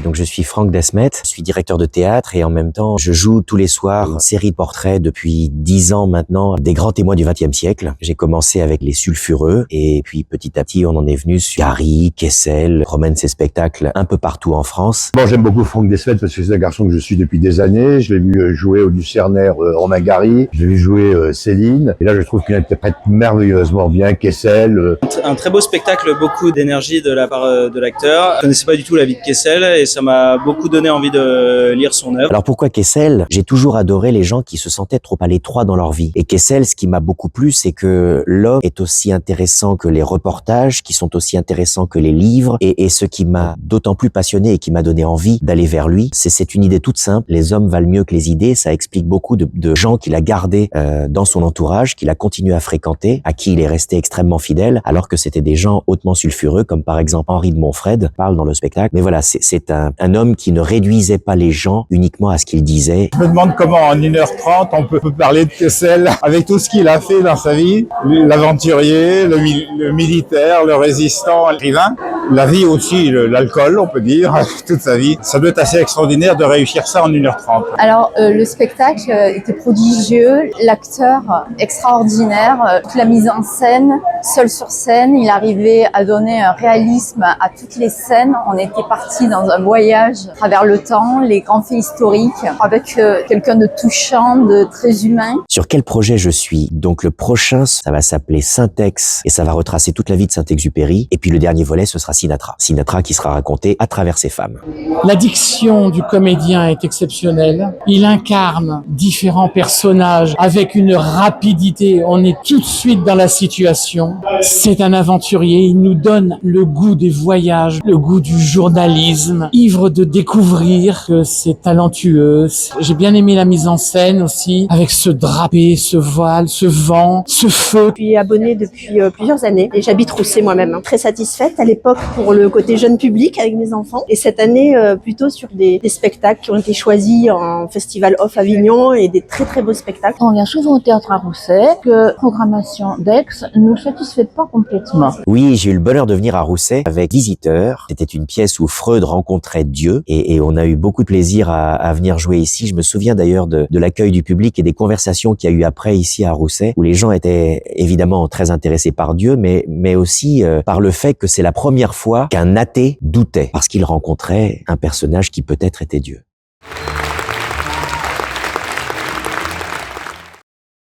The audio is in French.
Donc je suis Franck Desmet, je suis directeur de théâtre et en même temps je joue tous les soirs une série de portraits depuis 10 ans maintenant des grands témoins du XXe siècle. J'ai commencé avec les sulfureux et puis petit à petit on en est venu sur Gary, Kessel, promène ses spectacles un peu partout en France. Bon, j'aime beaucoup Franck Desmet parce que c'est un garçon que je suis depuis des années. Je l'ai vu jouer au Lucernaire Romain Gary, je l'ai vu jouer Céline et là je trouve qu'il interprète merveilleusement bien Kessel. Un très beau spectacle, beaucoup d'énergie de la part de l'acteur. Je connaissais pas du tout la vie de Kessel et ça m'a beaucoup donné envie de lire son œuvre. Alors pourquoi Kessel? J'ai toujours adoré les gens qui se sentaient trop à l'étroit dans leur vie. Et Kessel, ce qui m'a beaucoup plu, c'est que l'homme est aussi intéressant que les reportages, qui sont aussi intéressants que les livres. Et ce qui m'a d'autant plus passionné et qui m'a donné envie d'aller vers lui, c'est une idée toute simple. Les hommes valent mieux que les idées. Ça explique beaucoup de gens qu'il a gardés dans son entourage, qu'il a continué à fréquenter, à qui il est resté extrêmement fidèle, alors que c'était des gens hautement sulfureux, comme par exemple Henri de Montfred, parle dans le spectacle. Mais voilà, c'est un homme qui ne réduisait pas les gens uniquement à ce qu'il disait. Je me demande comment en 1h30 on peut parler de Kessel avec tout ce qu'il a fait dans sa vie, l'aventurier, le militaire, le résistant, l'écrivain, la vie aussi, l'alcool on peut dire, toute sa vie. Ça doit être assez extraordinaire de réussir ça en 1h30. Alors le spectacle était prodigieux, l'acteur extraordinaire, toute la mise en scène, seul sur scène, il arrivait à donner un réalisme à toutes les scènes. On était parti dans un voyage à travers le temps, les grands faits historiques, avec quelqu'un de touchant, de très humain. Sur quel projet je suis? Donc le prochain, ça va s'appeler Syntex et ça va retracer toute la vie de Saint-Exupéry. Et puis le dernier volet, ce sera Sinatra. Sinatra qui sera raconté à travers ses femmes. La diction du comédien est exceptionnelle. Il incarne différents personnages avec une rapidité. On est tout de suite dans la situation. C'est un aventurier. Il nous donne le goût des voyages, le goût du journalisme, ivre de découvrir que c'est talentueux. J'ai bien aimé la mise en scène aussi, avec ce drapé, ce voile, ce vent, ce feu. Je suis abonnée depuis plusieurs années et j'habite Rousset moi-même. Très satisfaite à l'époque pour le côté jeune public avec mes enfants et cette année plutôt sur des spectacles qui ont été choisis en Festival Off Avignon et des très très beaux spectacles. On vient souvent au théâtre à Rousset, que la programmation d'Aix ne satisfait pas complètement. Oui, j'ai eu le bonheur de venir à Rousset avec Visiteurs. C'était une pièce où Freud rencontrait Dieu et on a eu beaucoup de plaisir à venir jouer ici. Je me souviens d'ailleurs de l'accueil du public et des conversations qu'il y a eu après ici à Rousset où les gens étaient évidemment très intéressés par Dieu mais aussi par le fait que c'est la première fois qu'un athée doutait parce qu'il rencontrait un personnage qui peut-être était Dieu.